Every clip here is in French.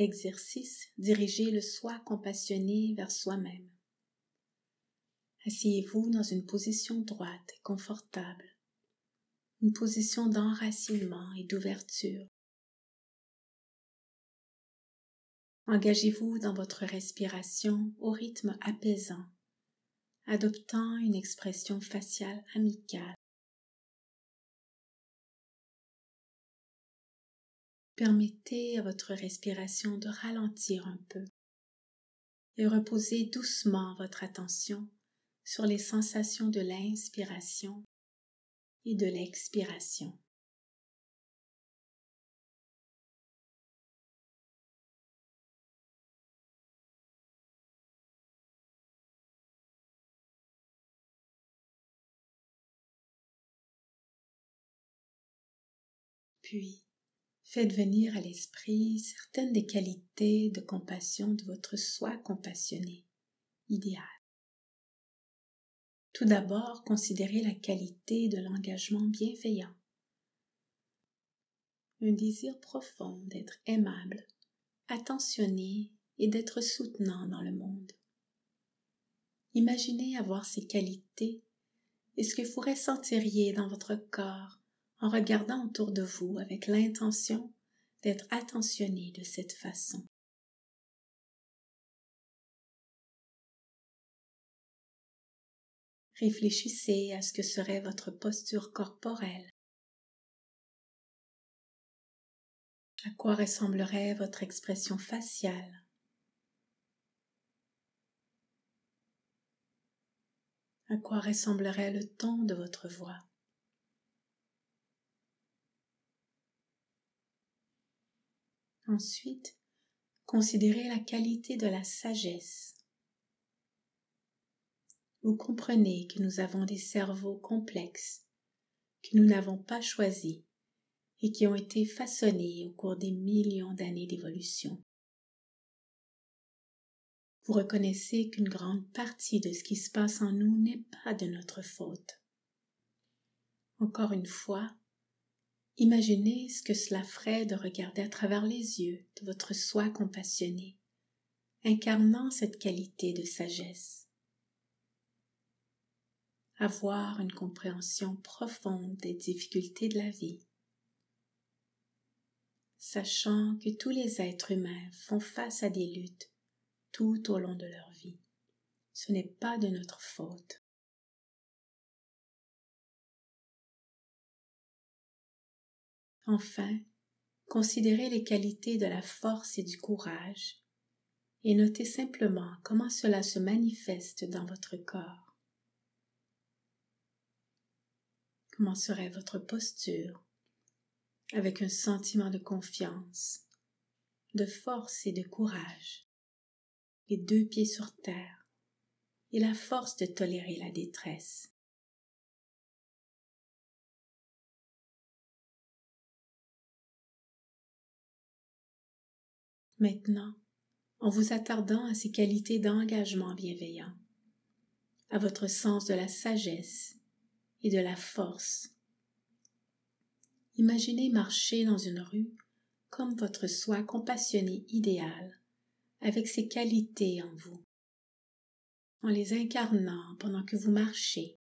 Exercice, dirigez le soi compassionné vers soi-même. Asseyez-vous dans une position droite et confortable, une position d'enracinement et d'ouverture. Engagez-vous dans votre respiration au rythme apaisant, adoptant une expression faciale amicale. Permettez à votre respiration de ralentir un peu et reposez doucement votre attention sur les sensations de l'inspiration et de l'expiration. Puis, faites venir à l'esprit certaines des qualités de compassion de votre soi compassionné, idéal. Tout d'abord, considérez la qualité de l'engagement bienveillant. Un désir profond d'être aimable, attentionné et d'être soutenant dans le monde. Imaginez avoir ces qualités et ce que vous ressentiriez dans votre corps en regardant autour de vous avec l'intention d'être attentionné de cette façon. Réfléchissez à ce que serait votre posture corporelle. À quoi ressemblerait votre expression faciale? À quoi ressemblerait le ton de votre voix? Ensuite, considérez la qualité de la sagesse. Vous comprenez que nous avons des cerveaux complexes, que nous n'avons pas choisis et qui ont été façonnés au cours des millions d'années d'évolution. Vous reconnaissez qu'une grande partie de ce qui se passe en nous n'est pas de notre faute. Encore une fois, imaginez ce que cela ferait de regarder à travers les yeux de votre soi compassionné, incarnant cette qualité de sagesse. Avoir une compréhension profonde des difficultés de la vie, sachant que tous les êtres humains font face à des luttes tout au long de leur vie. Ce n'est pas de notre faute. Enfin, considérez les qualités de la force et du courage et notez simplement comment cela se manifeste dans votre corps. Comment serait votre posture avec un sentiment de confiance, de force et de courage, les deux pieds sur terre et la force de tolérer la détresse. Maintenant, en vous attardant à ces qualités d'engagement bienveillant, à votre sens de la sagesse et de la force, imaginez marcher dans une rue comme votre soi compassionné idéal, avec ces qualités en vous, en les incarnant pendant que vous marchez.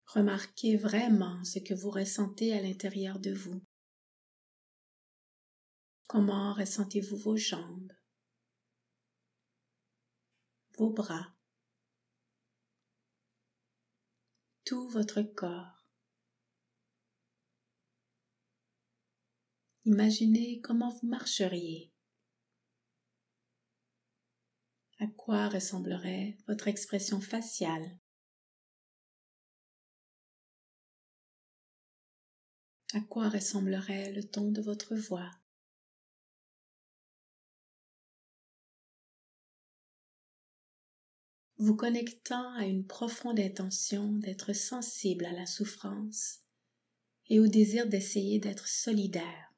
Remarquez vraiment ce que vous ressentez à l'intérieur de vous. Comment ressentez-vous vos jambes, vos bras, tout votre corps? Imaginez comment vous marcheriez. À quoi ressemblerait votre expression faciale? À quoi ressemblerait le ton de votre voix? Vous connectant à une profonde intention d'être sensible à la souffrance et au désir d'essayer d'être solidaire,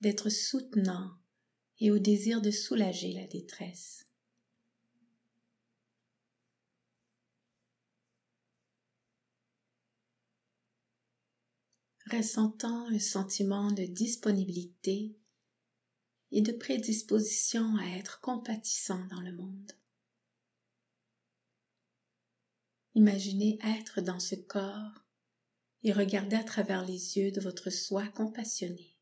d'être soutenant et au désir de soulager la détresse. ressentant un sentiment de disponibilité et de prédisposition à être compatissant dans le monde. Imaginez être dans ce corps et regardez à travers les yeux de votre soi compassionné.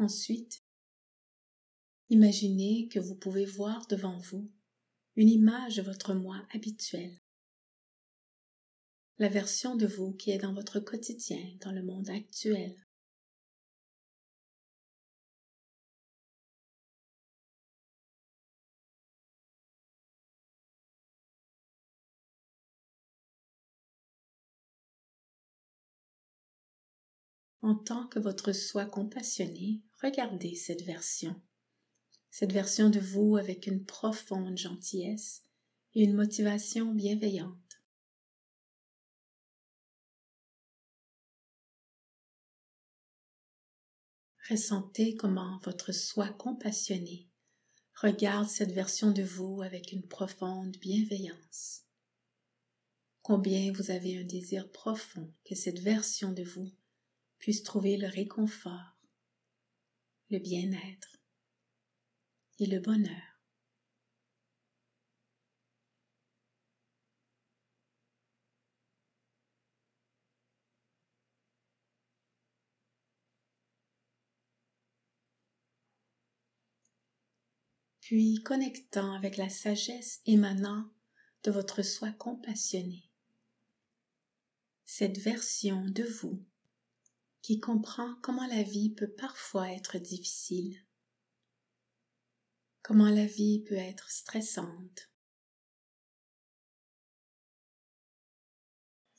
Ensuite, imaginez que vous pouvez voir devant vous une image de votre moi habituel, la version de vous qui est dans votre quotidien, dans le monde actuel. En tant que votre soi compassionné, regardez cette version de vous avec une profonde gentillesse et une motivation bienveillante. Ressentez comment votre soi compassionné regarde cette version de vous avec une profonde bienveillance. Combien vous avez un désir profond que cette version de vous puisse trouver le réconfort, le bien-être et le bonheur. Puis connectant avec la sagesse émanant de votre soi compassionné, cette version de vous qui comprend comment la vie peut parfois être difficile, comment la vie peut être stressante.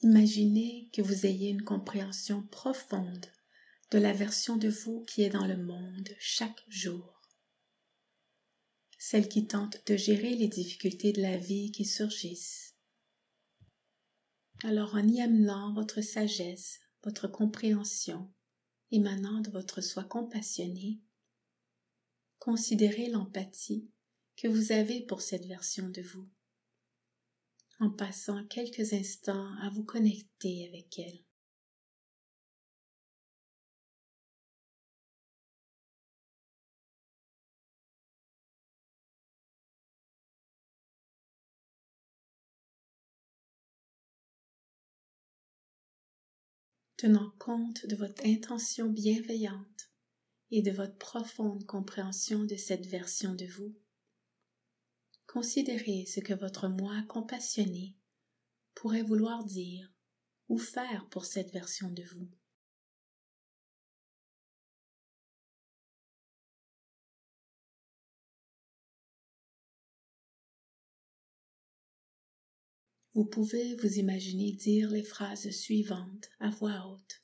Imaginez que vous ayez une compréhension profonde de la version de vous qui est dans le monde chaque jour, celle qui tente de gérer les difficultés de la vie qui surgissent. Alors en y amenant votre sagesse, votre compréhension émanant de votre soi compassionné, considérez l'empathie que vous avez pour cette version de vous, en passant quelques instants à vous connecter avec elle. Tenant compte de votre intention bienveillante et de votre profonde compréhension de cette version de vous, considérez ce que votre moi compassionné pourrait vouloir dire ou faire pour cette version de vous. Vous pouvez vous imaginer dire les phrases suivantes à voix haute,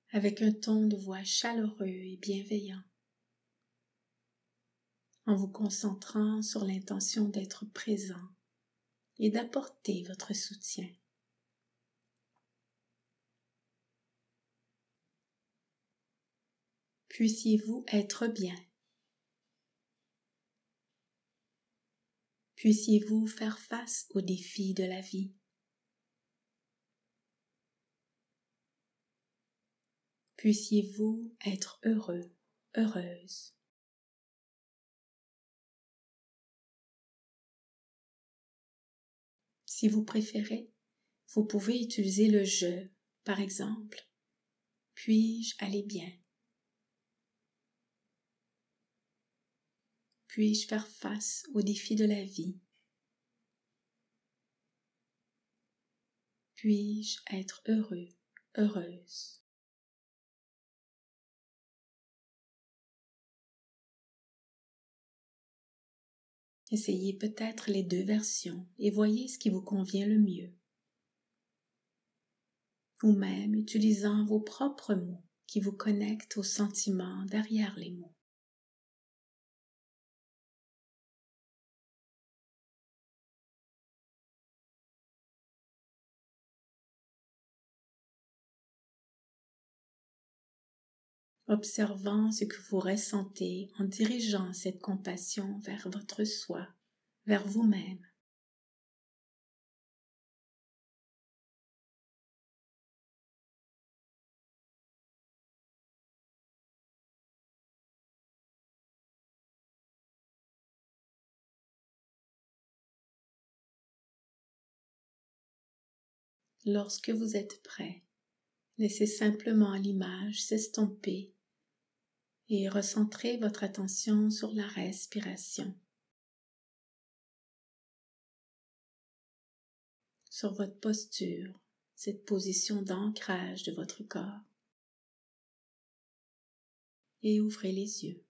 avec un ton de voix chaleureux et bienveillant, en vous concentrant sur l'intention d'être présent et d'apporter votre soutien. Puissiez-vous être bien. Puissiez-vous faire face aux défis de la vie. Puissiez-vous être heureux, heureuse. Si vous préférez, vous pouvez utiliser le je, par exemple. Puis-je aller bien? Puis-je faire face aux défis de la vie? Puis-je être heureux, heureuse? Essayez peut-être les deux versions et voyez ce qui vous convient le mieux. Ou même utilisant vos propres mots qui vous connectent aux sentiments derrière les mots. observant ce que vous ressentez en dirigeant cette compassion vers votre soi, vers vous-même. Lorsque vous êtes prêt, laissez simplement l'image s'estomper et recentrez votre attention sur la respiration, sur votre posture, cette position d'ancrage de votre corps. Et ouvrez les yeux.